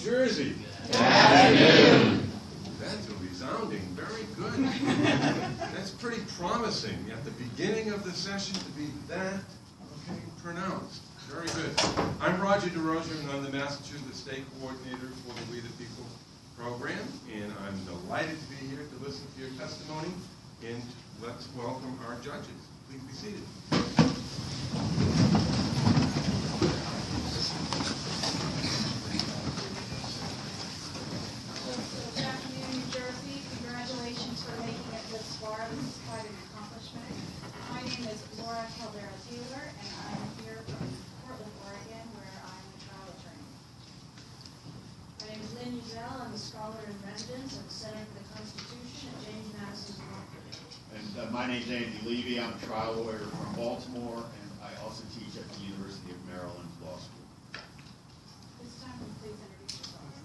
Jersey. Good afternoon. That's a resounding, very good. That's pretty promising at the beginning of the session to be that pronounced. Very good. I'm Roger DeRosa, and I'm the Massachusetts State Coordinator for the We the People program, and I'm delighted to be here to listen to your testimony, and let's welcome our judges. Please be seated. Good afternoon, New Jersey. Congratulations for making it this far. This is quite an accomplishment. My name is Laura Caldera-Taylor, and I'm here from Portland, Oregon, where I'm a trial attorney. My name is Lynn Uzell. I'm a scholar in residence at the Center for the Constitution at James Madison Law. And my name is Andy Levy. I'm a trial lawyer from Baltimore, and I also teach at the University of Maryland Law School. This time, please introduce yourselves.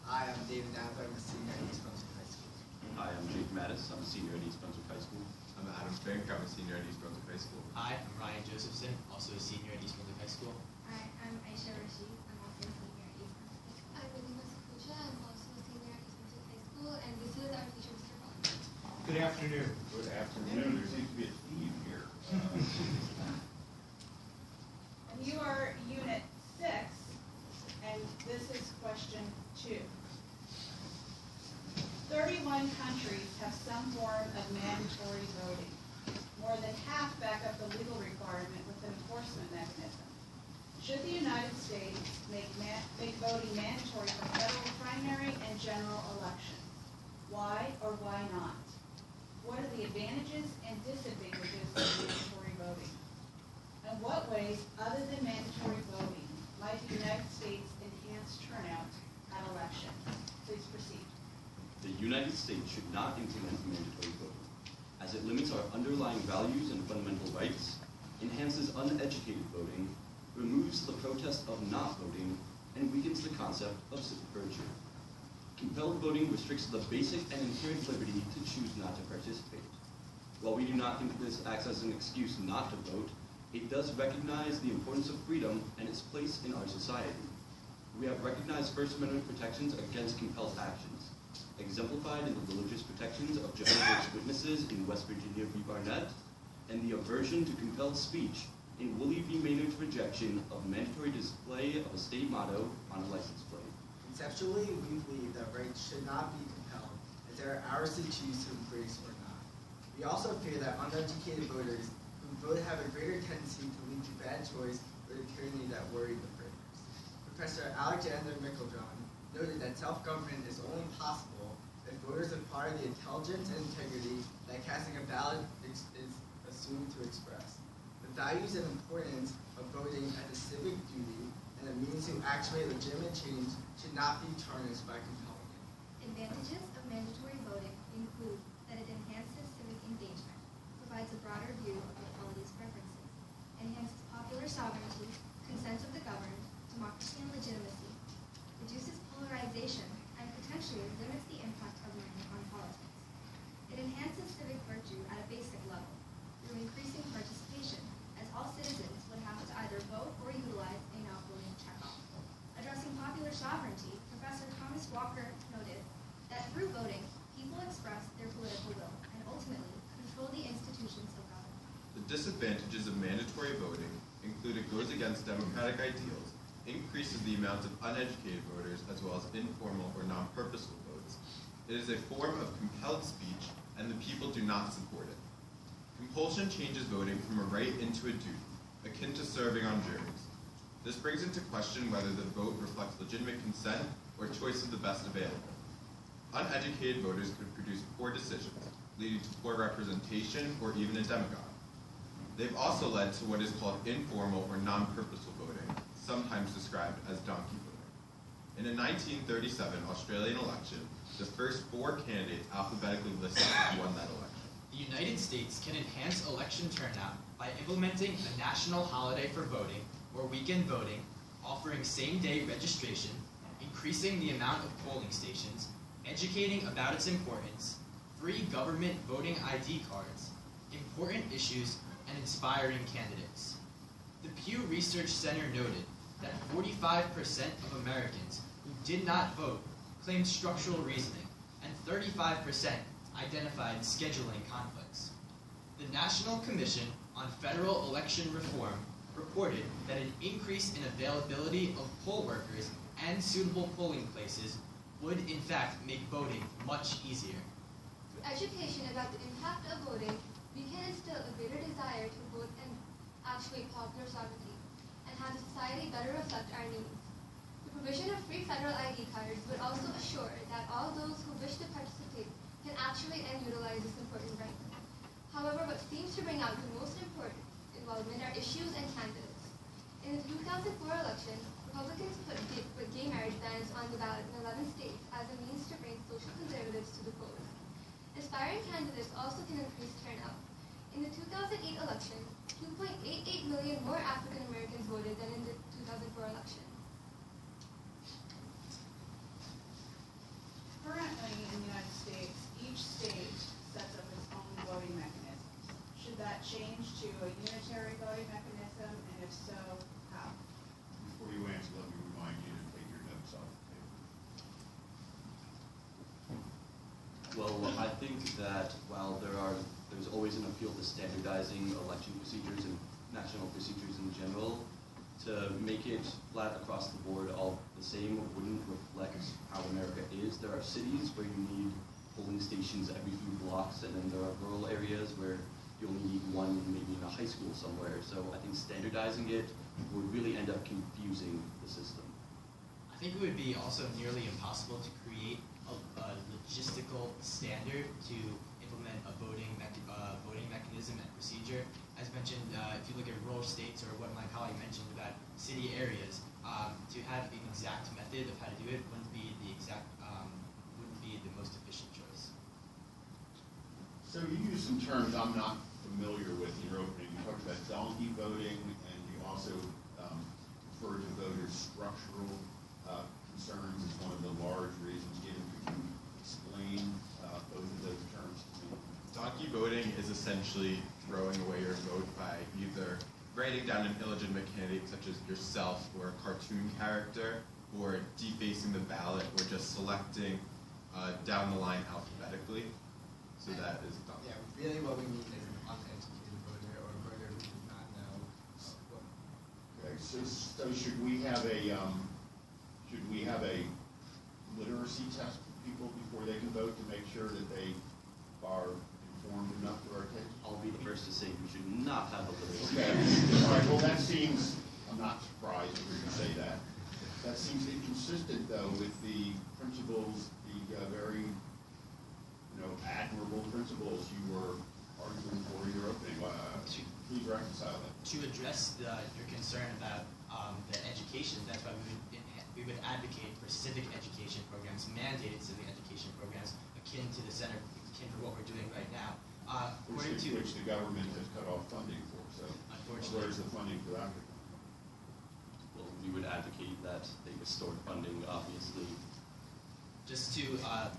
Hi, I'm David Nadler. I'm a senior at East Brunswick High School. Hi, I'm Jake Mattis. I'm a senior at East Brunswick High School. I'm Adam Fink. I'm a senior at East Brunswick High School. Hi, I'm Ryan Josephson, also a senior at East Brunswick High School. Hi, I'm Aisha Rashid. I'm also a senior at East Brunswick High School. I'm Elima Sakucha. I'm also a senior at East Brunswick High School, and this is our teacher, Mr. Bond. Good afternoon. Good afternoon. There seems to be a theme here. And you are Unit 6, and this is question 2. 31 countries have some form of mandatory voting. More than half back up the legal requirement with an enforcement mechanism. Should the United States make voting mandatory for federal primary and general elections? Why or why not? What are the advantages and disadvantages of mandatory voting? In what ways, other than mandatory voting, might the United States enhance turnout at elections? Please proceed. The United States should not implement mandatory voting, as it limits our underlying values and fundamental rights, enhances uneducated voting, removes the protest of not voting, and weakens the concept of civic virtue. Compelled voting restricts the basic and inherent liberty to choose not to participate. While we do not think this acts as an excuse not to vote, it does recognize the importance of freedom and its place in our society. We have recognized First Amendment protections against compelled actions, exemplified in the religious protections of Jehovah's Witnesses in West Virginia v. Barnett, and the aversion to compelled speech in Woolley v. Maynard's rejection of mandatory display of a state motto on a license plate. Conceptually, we believe that rights should not be compelled, as they are ours to choose to embrace or not. We also fear that uneducated voters who vote have a greater tendency to lead to bad choice or the tyranny that worried the framers. Professor Alexander Micheljohn noted that self-government is only possible if voters acquire the intelligence and integrity that casting a ballot is assumed to express. The values and importance of voting as a civic duty and a means to actuate legitimate change should not be tarnished by compelling it. Advantages of mandatory voting include that it enhances civic engagement, provides a broader view of equality's preferences, enhances popular sovereignty, consent of the governed, democracy and legitimacy, reduces polarization, and potentially limits the impact of money on politics. It enhances civic virtue at a basic level through increasing participation, as all citizens would have to either vote or utilize a now-voting checkoff. Addressing popular sovereignty, Professor Thomas Walker noted that through voting, people express their political will and ultimately control the institutions of government. The disadvantages of mandatory voting include it goes against democratic ideals, increases the amount of uneducated voters, as well as informal or non-purposeful votes. It is a form of compelled speech, and the people do not support it. Compulsion changes voting from a right into a duty, akin to serving on juries. This brings into question whether the vote reflects legitimate consent or choice of the best available. Uneducated voters could produce poor decisions, leading to poor representation or even a demagogue. They've also led to what is called informal or non-purposeful voting, sometimes described as donkey voting. In a 1937 Australian election, the first 4 candidates alphabetically listed won that election. The United States can enhance election turnout by implementing a national holiday for voting or weekend voting, offering same-day registration, increasing the amount of polling stations, educating about its importance, free government voting ID cards, important issues, and inspiring candidates. The Pew Research Center noted that 45% of Americans who did not vote claimed structural reasoning, and 35% identified scheduling conflicts. The National Commission on Federal Election Reform reported that an increase in availability of poll workers and suitable polling places would in fact make voting much easier. Through education about the impact of voting, we can instill a greater desire to vote and actuate popular sovereignty, and have society better reflect our needs. The provision of free federal ID cards would also assure that all those who wish to participate can actuate and utilize this important right. However, what seems to bring out the most important involvement are issues and candidates. In the 2004 election, Republicans put gay marriage bans on the ballot in 11 states as a means to bring social conservatives to the polls. Aspiring candidates also can increase turnout. In the 2008 election, 2.88 million more African Americans voted than in the 2004 election. Currently, in the United States, each state sets up its own voting mechanisms. Should that change to a unitary voting mechanism, and if so, how? Before you answer, let me remind you to take your notes off the table. Well, I think that while there's always an appeal to standardizing election procedures and national procedures in general, to make it flat across the board all the same wouldn't reflect how America is. There are cities where you need polling stations every few blocks, and then there are rural areas where you only need one, maybe in a high school somewhere. So I think standardizing it would really end up confusing the system. I think it would be also nearly impossible to create a logistical standard to implement a voting mechanism and procedure. As mentioned, if you look at rural states, or what my colleague mentioned about city areas, to have an exact method of how to do it wouldn't be the most efficient choice. So you used some terms I'm not familiar with in your opening. You talked about donkey voting, and you also referred to voters' structural concerns as one of the large reasons given. Could you explain both of those terms to me? Donkey voting is essentially throwing away your vote by either writing down an illegitimate candidate such as yourself or a cartoon character, or defacing the ballot, or just selecting down the line alphabetically. So that is donkey. Yeah, really what we need is an uneducated voter, or a voter who does not know what. Okay, so should we have a literacy test for people before they can vote to make sure that they are informed enough for our case? I'll be the first to say we should not have a literacy. Okay. All right. Well, that seems. I'm not surprised if we can say that. That seems inconsistent, though, with the principles, the very, admirable principles you were arguing for in your opening. Please reconcile that. To address your concern about the education, that's why we would advocate for civic education programs, mandated civic education programs, akin to what we're doing right now. Which the government has cut off funding for. So, unfortunately, where's the funding for that? Well, we would advocate that they restore funding, obviously. Just to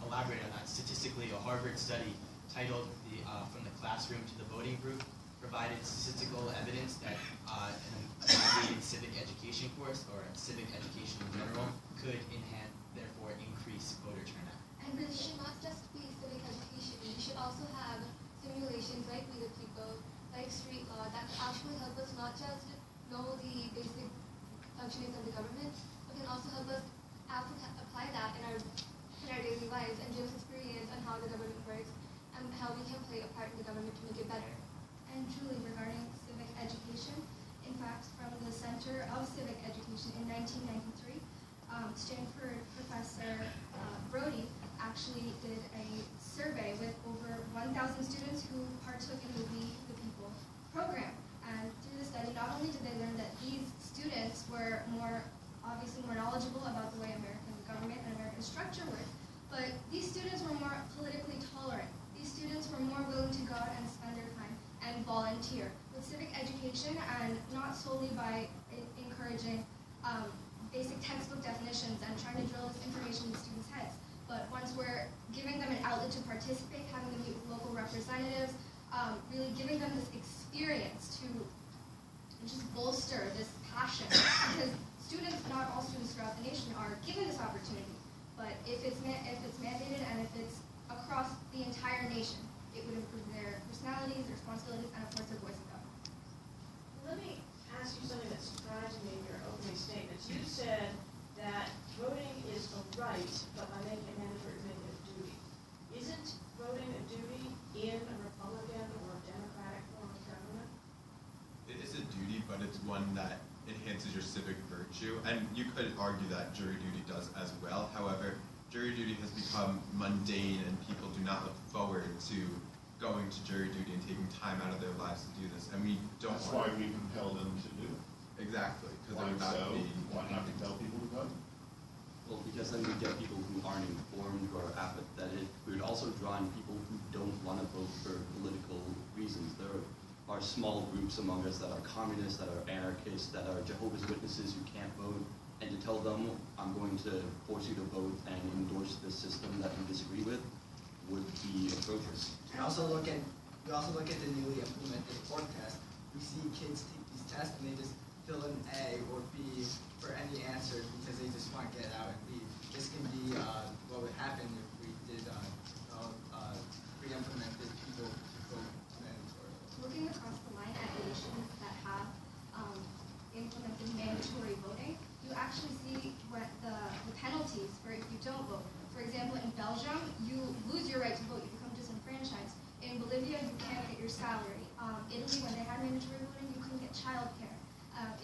elaborate on that, statistically, a Harvard study titled From the Classroom to the Voting Group provided statistical evidence that a mandated civic education course, or civic education in general, could therefore increase voter turnout. And this should not just be civic education. We should also have simulations like We the People, like street law, that could actually help us not just know the basic functionings of the government, but can also help us apply that in our daily lives and give us experience on how the government works and how we can play a part in the government to make it better. And truly, regarding civic education, in fact, from the Center of Civic Education in 1993, Stanford professor Brody actually did a survey with over 1,000 students who partook in the We the People program. And through the study, not only did they learn that these students were obviously more knowledgeable about the way American government and American structure works, but these students were more politically tolerant. These students were more willing to go out and spend their time and volunteer with civic education, and not solely by encouraging basic textbook definitions and trying to drill this information into students' heads. But once we're giving them an outlet to participate, having them meet with local representatives, really giving them this experience to just bolster this passion. Because students, not all students throughout the nation, are given this opportunity. But if it's mandated and if it's across the entire nation, it would improve their personalities, their responsibilities, and of course their voice in government. Let me ask you something that surprised me in your opening statements. You said that voting is a right, but by making it mandatory, making it a duty. Isn't voting a duty in a Republican or Democratic form of government? It is a duty, but it's one that enhances your civic virtue, and you could argue that jury duty does as well. However, jury duty has become mundane, and people do not look forward to going to jury duty and taking time out of their lives to do this, and we don't. That's why we compel them to do it. Exactly, because Why it would not so? be. Why not compel people to vote? Well, because then we get people who aren't informed, who are apathetic. We would also draw in people who don't want to vote for political reasons. There are small groups among us that are communists, that are anarchists, that are Jehovah's Witnesses who can't vote, and to tell them, I'm going to force you to vote and endorse this system that you disagree with would be atrocious. We also look at the newly implemented work test. We see kids take these tests and they just fill in A or B for any answer because they just want to get out and leave. This can be what would happen if we did re-implemented people vote mandatory. Looking across the line at nations that have implemented mandatory voting, you actually see what the penalties for if you don't vote. For example, in Belgium, you lose your right to vote, you become disenfranchised. In Bolivia, you can't get your salary. Italy, when they had mandatory voting, you couldn't get childcare.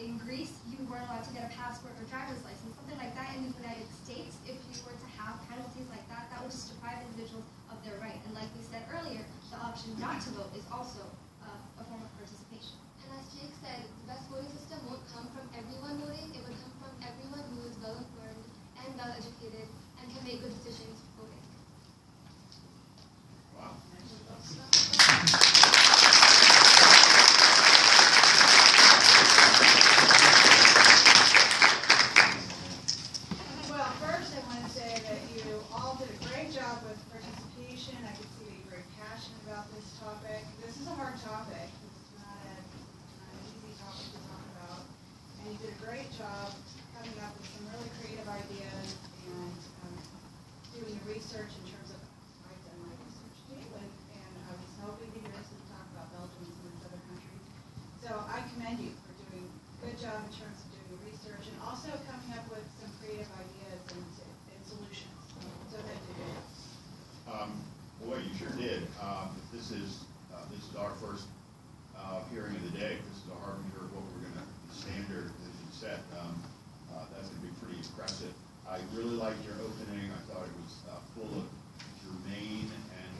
In Greece, you weren't allowed to get a passport or driver's license, something like that. In the United States, if we were to have penalties like that, that would just deprive individuals of their right. And like we said earlier, the option not to vote is also a form of participation. And as Jake said, the best voting system won't come from everyone voting. It would come from everyone who is well informed and well educated and can make good decisions voting. Wow. Well, first I want to say that you all did a great job with participation. I could see that you're very passionate about this topic. This is a hard topic. It's not an easy topic to talk about. And you did a great job coming up with some really creative ideas and doing your research in terms of, I've done my research too, and I was hoping to hear some talk about Belgium and some of these other countries. So I commend you for doing a good job in terms of doing your research and also coming up with some creative ideas and solutions. So thank you. Boy, you sure did. This is our first hearing of the day. This is a harbinger of what we're going to, the standard that you set. That's going to be pretty impressive. I really liked your opening. I thought it was full of germane and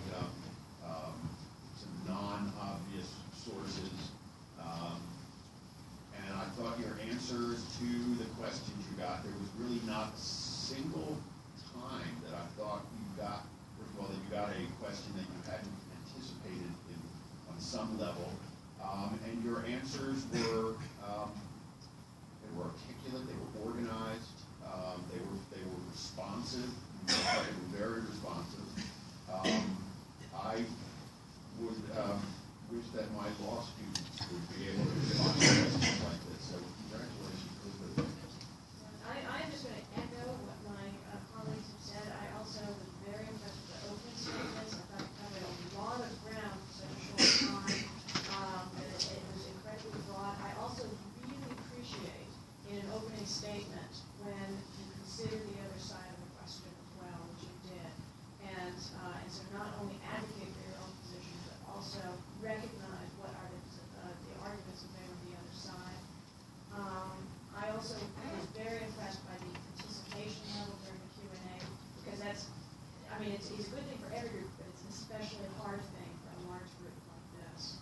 some non-obvious sources. And I thought your answers to the questions you got, there was really not a single time that I thought you got, first of all, that you got a question that you hadn't anticipated on some level. And your answers were, they were articulate, they were organized, they were responsive, they were very responsive. I would wish that my law students would be able to respond to questions like this. So congratulations, Elizabeth. I'm just going to echo what my colleagues have said. I also was very impressed with the opening statements. I thought it covered a lot of ground for such a short time. It was incredibly broad. I also really appreciate in an opening statement when you consider the other side of the question as well, which you did. And so not only advocate for your own position, but also recognize what are the arguments in favor of the other side. I also was very impressed by the participation level during the Q&A, because that's, I mean, it's a good thing for every group, but it's an especially hard thing for a large group like this.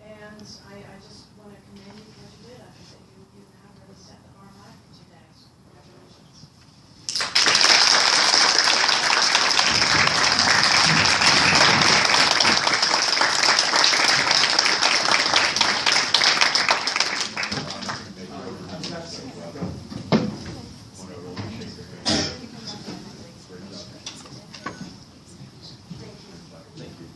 And I just want to commend you for what you did. I think that you have really set the bar high for today. So congratulations. Thank you.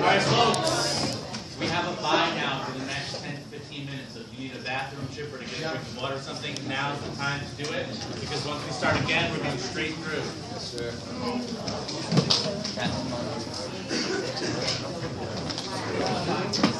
Alright folks, we have a bye now for the next 10 to 15 minutes. So if you need a bathroom trip or to get a drink of water or something, now's the time to do it. Because once we start again, we're going straight through. Yes, sir.